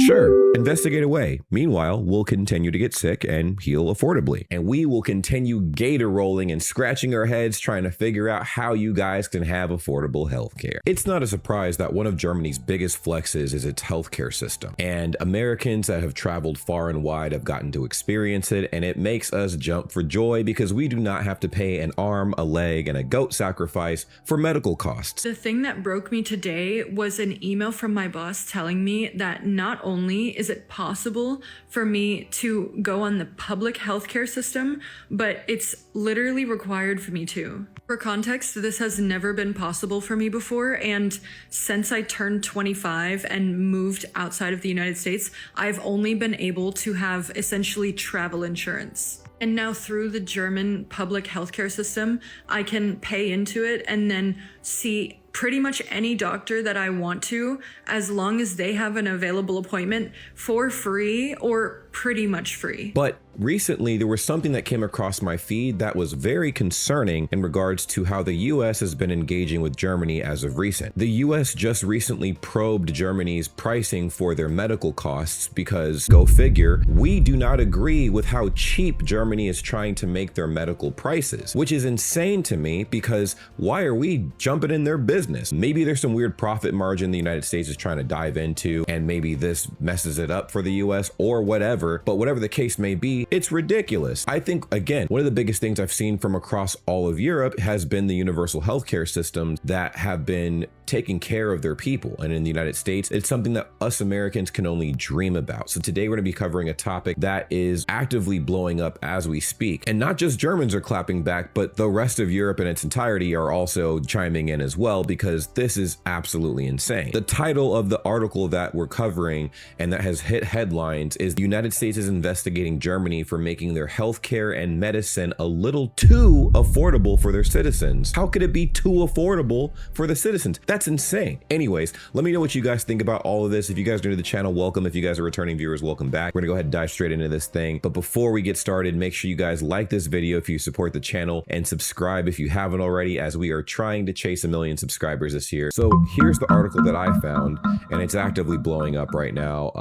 Sure, investigate away. Meanwhile, we'll continue to get sick and heal affordably. And we will continue gator rolling and scratching our heads trying to figure out how you guys can have affordable healthcare. It's not a surprise that one of Germany's biggest flexes is its healthcare system. And Americans that have traveled far and wide have gotten to experience it, and it makes us jump for joy because we do not have to pay an arm, a leg, and a goat sacrifice for medical costs. The thing that broke me today was an email from my boss telling me that not only is it possible for me to go on the public healthcare system, but it's literally required for me to. For context, this has never been possible for me before, and since I turned 25 and moved outside of the United States, I've only been able to have essentially travel insurance. And now through the German public healthcare system, I can pay into it and then see pretty much any doctor that I want to, as long as they have an available appointment for free or pretty much free. But recently, there was something that came across my feed that was very concerning in regards to how the US has been engaging with Germany as of recent. The US just recently probed Germany's pricing for their medical costs because, go figure, we do not agree with how cheap Germany is trying to make their medical prices, which is insane to me because why are we jumping in their business? Maybe there's some weird profit margin the United States is trying to dive into, and maybe this messes it up for the US or whatever. But whatever the case may be, it's ridiculous. I think, again, one of the biggest things I've seen from across all of Europe has been the universal healthcare systems that have been taking care of their people. And in the United States, it's something that us Americans can only dream about. So today we're going to be covering a topic that is actively blowing up as we speak. And not just Germans are clapping back, but the rest of Europe in its entirety are also chiming in as well, because this is absolutely insane. The title of the article that we're covering and that has hit headlines is "The United States is investigating Germany for making their healthcare and medicine a little too affordable for their citizens." How could it be too affordable for the citizens? That's insane. Anyways, let me know what you guys think about all of this. If you guys are new to the channel, welcome. If you guys are returning viewers, welcome back. We're gonna go ahead and dive straight into this thing. But before we get started, make sure you guys like this video if you support the channel, and subscribe if you haven't already, as we are trying to chase 1 million subscribers this year. So here's the article that I found, and it's actively blowing up right now.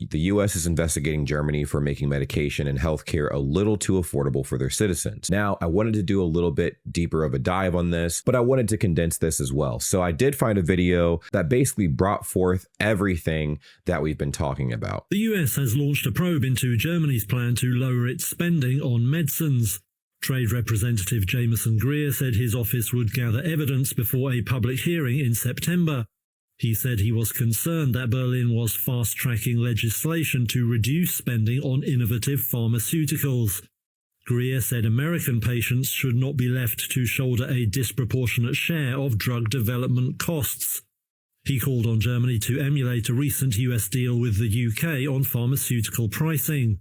The US is investigating Germany for making medication and healthcare a little too affordable for their citizens. Now, I wanted to do a little bit deeper of a dive on this, but I wanted to condense this as well. So I did find a video that basically brought forth everything that we've been talking about. The US has launched a probe into Germany's plan to lower its spending on medicines. Trade Representative Jameson Greer said his office would gather evidence before a public hearing in September. He said he was concerned that Berlin was fast-tracking legislation to reduce spending on innovative pharmaceuticals. Greer said American patients should not be left to shoulder a disproportionate share of drug development costs. He called on Germany to emulate a recent US deal with the UK on pharmaceutical pricing.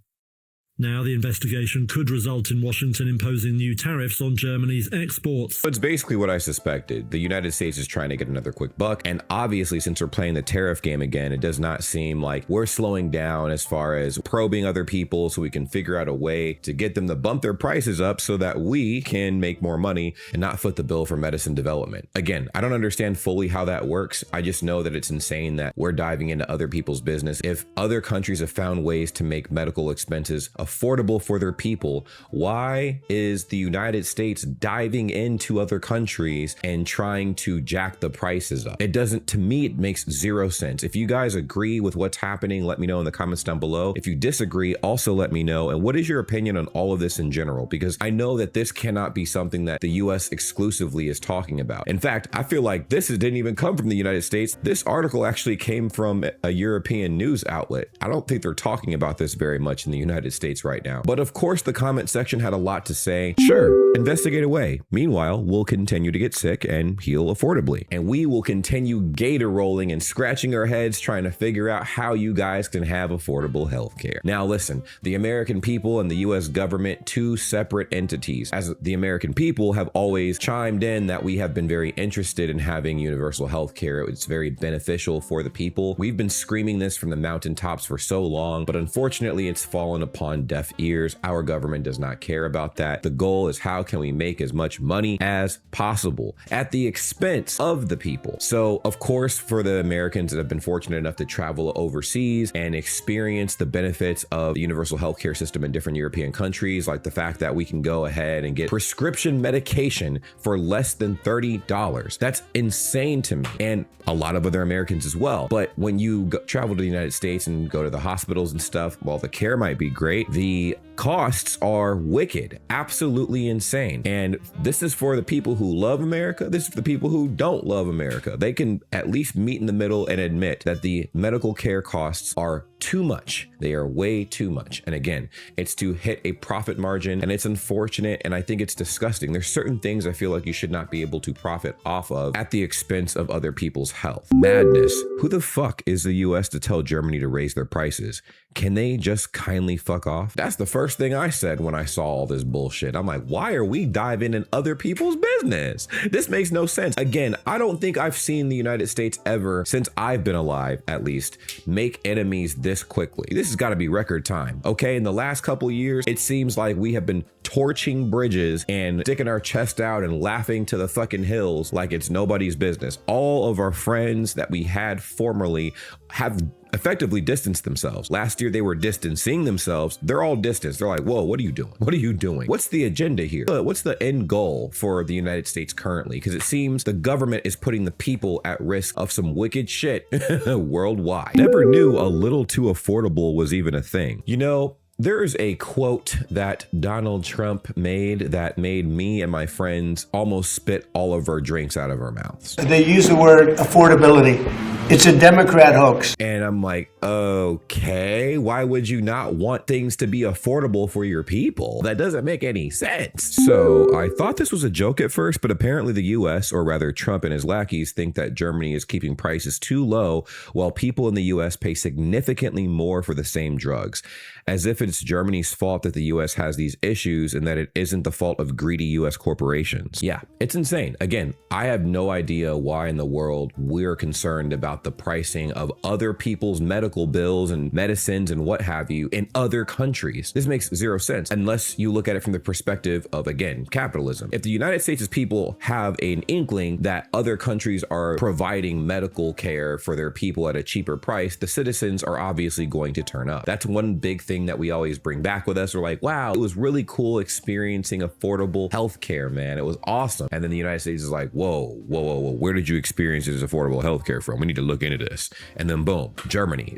Now, the investigation could result in Washington imposing new tariffs on Germany's exports. It's basically what I suspected. The United States is trying to get another quick buck, and obviously, since we're playing the tariff game again, it does not seem like we're slowing down as far as probing other people so we can figure out a way to get them to bump their prices up so that we can make more money and not foot the bill for medicine development. Again, I don't understand fully how that works. I just know that it's insane that we're diving into other people's business. If other countries have found ways to make medical expenses affordable for their people, why is the United States diving into other countries and trying to jack the prices up? It doesn't, to me, it makes zero sense. If you guys agree with what's happening, let me know in the comments down below. If you disagree, also let me know. And what is your opinion on all of this in general? Because I know that this cannot be something that the US exclusively is talking about. In fact, I feel like this didn't even come from the United States. This article actually came from a European news outlet. I don't think they're talking about this very much in the United States right now. But of course, the comment section had a lot to say. Sure, investigate away. Meanwhile, we'll continue to get sick and heal affordably. And we will continue gator rolling and scratching our heads trying to figure out how you guys can have affordable healthcare. Now listen, the American people and the US government, two separate entities. As the American people have always chimed in that we have been very interested in having universal healthcare. It's very beneficial for the people. We've been screaming this from the mountaintops for so long, but unfortunately it's fallen upon deaf ears. Our government does not care about that. The goal is how can we make as much money as possible at the expense of the people. So of course, for the Americans that have been fortunate enough to travel overseas and experience the benefits of the universal healthcare system in different European countries, like the fact that we can go ahead and get prescription medication for less than $30. That's insane to me, and a lot of other Americans as well. But when you travel to the United States and go to the hospitals and stuff, while the care might be great, the costs are wicked, absolutely insane. And this is for the people who love America. This is for the people who don't love America. They can at least meet in the middle and admit that the medical care costs are too much. They are way too much. And again, it's to hit a profit margin, and it's unfortunate, and I think it's disgusting. There's certain things I feel like you should not be able to profit off of at the expense of other people's health. Madness. Who the fuck is the US to tell Germany to raise their prices? Can they just kindly fuck off? That's the first thing I said when I saw all this bullshit. I'm like, why are we diving in other people's business? This makes no sense. Again, I don't think I've seen the United States ever, since I've been alive at least, make enemies this quickly. This has got to be record time. Okay, in the last couple years, it seems like we have been torching bridges and sticking our chest out and laughing to the fucking hills like it's nobody's business. All of our friends that we had formerly have effectively distanced themselves. Last year, they were distancing themselves. They're all distanced. They're like, whoa, what are you doing? What are you doing? What's the agenda here? What's the end goal for the United States currently? Because it seems the government is putting the people at risk of some wicked shit worldwide. Never knew a little too affordable was even a thing. You know, there's a quote that Donald Trump made that made me and my friends almost spit all of our drinks out of our mouths. They use the word affordability. It's a Democrat hoax. And I'm like, okay, why would you not want things to be affordable for your people? That doesn't make any sense. So I thought this was a joke at first, but apparently the US, or rather Trump and his lackeys, think that Germany is keeping prices too low while people in the US pay significantly more for the same drugs, as if it's Germany's fault that the US has these issues and that it isn't the fault of greedy US corporations. Yeah, it's insane. Again, I have no idea why in the world we're concerned about the pricing of other people's medical bills and medicines and what have you in other countries. This makes zero sense unless you look at it from the perspective of, again, capitalism. If the United States' people have an inkling that other countries are providing medical care for their people at a cheaper price, the citizens are obviously going to turn up. That's one big thing that we always bring back with us. We're like, wow, it was really cool experiencing affordable healthcare, man. It was awesome. And then the United States is like, whoa, where did you experience this affordable healthcare from? We need to look into this. And then boom, Germany,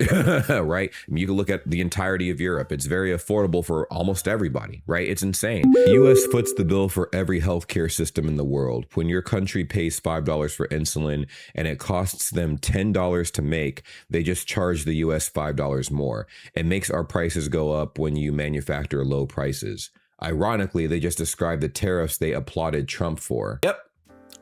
right? You can look at the entirety of Europe. It's very affordable for almost everybody, right? It's insane. The US foots the bill for every healthcare system in the world. When your country pays $5 for insulin and it costs them $10 to make, they just charge the US $5 more. It makes our prices go up when you manufacture low prices. Ironically, they just described the tariffs they applauded Trump for. Yep,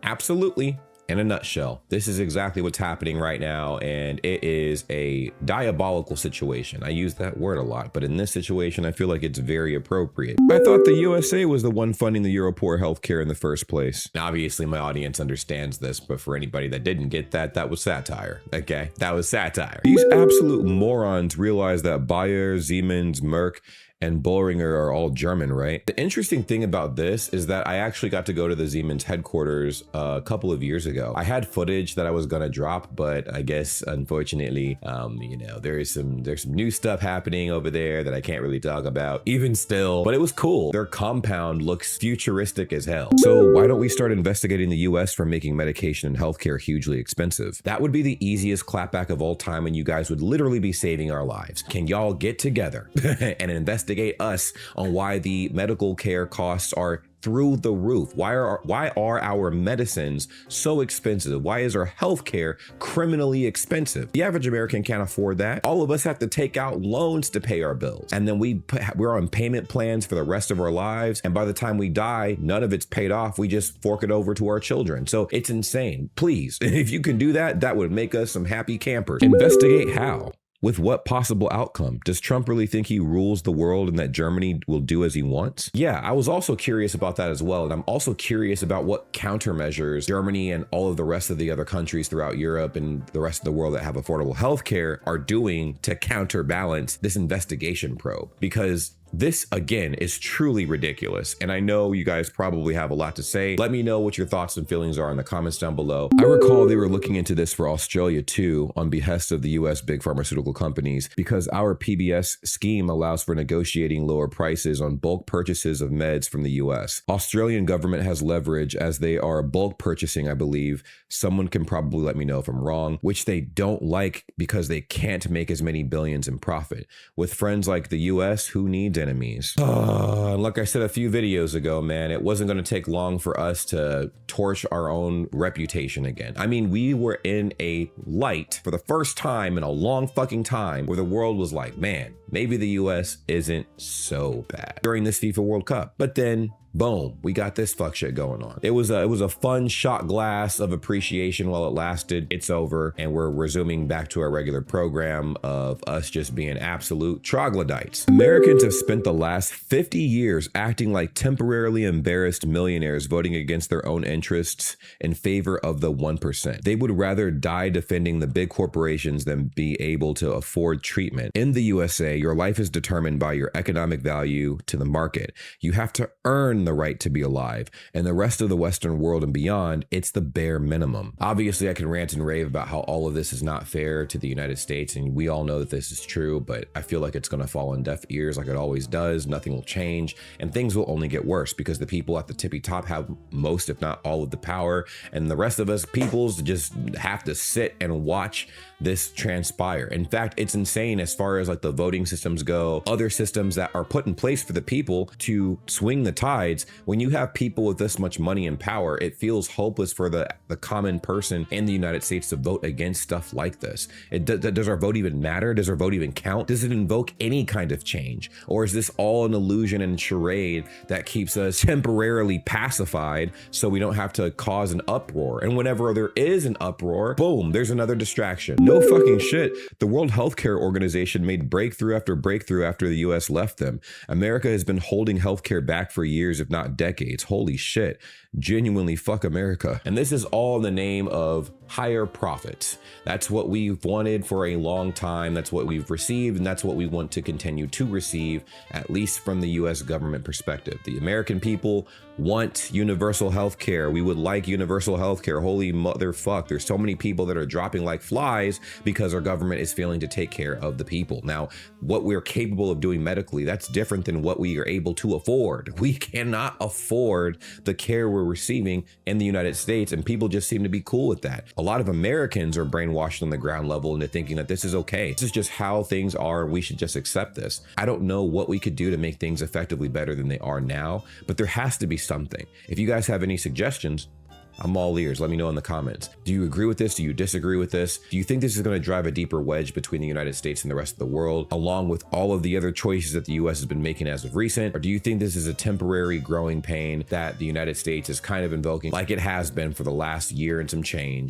absolutely. In a nutshell, this is exactly what's happening right now, and it is a diabolical situation. I use that word a lot, but in this situation, I feel like it's very appropriate. I thought the USA was the one funding the Euro-poor healthcare in the first place. Now, obviously, my audience understands this, but for anybody that didn't get that, that was satire, okay? That was satire. These absolute morons realize that Bayer, Siemens, Merck, and Boehringer are all German, right? The interesting thing about this is that I actually got to go to the Siemens headquarters a couple of years ago. I had footage that I was gonna drop, but I guess unfortunately, you know, there's some new stuff happening over there that I can't really talk about, even still, but it was cool. Their compound looks futuristic as hell. So why don't we start investigating the US for making medication and healthcare hugely expensive? That would be the easiest clapback of all time, and you guys would literally be saving our lives. Can y'all get together and investigate us on why the medical care costs are through the roof? Why are our medicines so expensive? Why is our healthcare criminally expensive? The average American can't afford that. All of us have to take out loans to pay our bills. And then we're on payment plans for the rest of our lives. And by the time we die, none of it's paid off. We just fork it over to our children. So it's insane. Please, if you can do that, that would make us some happy campers. Investigate how. With what possible outcome? Does Trump really think he rules the world and that Germany will do as he wants? Yeah, I was also curious about that as well. And I'm also curious about what countermeasures Germany and all of the rest of the other countries throughout Europe and the rest of the world that have affordable healthcare are doing to counterbalance this investigation probe. Because This, again, is truly ridiculous. And I know you guys probably have a lot to say. Let me know what your thoughts and feelings are in the comments down below. I recall they were looking into this for Australia too, on behest of the US big pharmaceutical companies, because our PBS scheme allows for negotiating lower prices on bulk purchases of meds from the US. Australian government has leverage as they are bulk purchasing, I believe. Someone can probably let me know if I'm wrong, which they don't like because they can't make as many billions in profit. With friends like the US, who needs enemies? Like I said a few videos ago, man, it wasn't going to take long for us to torch our own reputation again. I mean, we were in a light for the first time in a long fucking time where the world was like, man, maybe the US isn't so bad during this FIFA World Cup. But then boom, we got this fuck shit going on. It was a fun shot glass of appreciation while it lasted. It's over, and we're resuming back to our regular program of us just being absolute troglodytes. Americans have spent the last 50 years acting like temporarily embarrassed millionaires voting against their own interests in favor of the 1%. They would rather die defending the big corporations than be able to afford treatment. In the USA, your life is determined by your economic value to the market. You have to earn the right to be alive. And the rest of the Western world and beyond, it's the bare minimum. Obviously, I can rant and rave about how all of this is not fair to the United States, and we all know that this is true, but I feel like it's going to fall on deaf ears like it always does. Nothing will change, and things will only get worse because the people at the tippy top have most, if not all, of the power, and the rest of us peoples just have to sit and watch this transpire. In fact, it's insane as far as like the voting systems go, other systems that are put in place for the people to swing the tides. When you have people with this much money and power, it feels hopeless for the common person in the United States to vote against stuff like this. Does our vote even matter? Does our vote even count? Does it invoke any kind of change? Or is this all an illusion and charade that keeps us temporarily pacified so we don't have to cause an uproar? And whenever there is an uproar, boom, there's another distraction. No fucking shit. The World Healthcare Organization made breakthrough after breakthrough after the US left them. America has been holding healthcare back for years, if not decades. Holy shit. Genuinely fuck America. And this is all in the name of higher profits. That's what we've wanted for a long time. That's what we've received, and that's what we want to continue to receive, at least from the US government perspective. The American people want universal health care. We would like universal health care. Holy motherfuck. There's so many people that are dropping like flies because our government is failing to take care of the people. Now, what we're capable of doing medically, that's different than what we are able to afford. We cannot afford the care we're receiving in the United States, and people just seem to be cool with that. A lot of Americans are brainwashed on the ground level into thinking that this is okay. This is just how things are, and we should just accept this. I don't know what we could do to make things effectively better than they are now, but there has to be something. If you guys have any suggestions, I'm all ears. Let me know in the comments. Do you agree with this? Do you disagree with this? Do you think this is going to drive a deeper wedge between the United States and the rest of the world, along with all of the other choices that the US has been making as of recent? Or do you think this is a temporary growing pain that the United States is kind of invoking like it has been for the last year and some change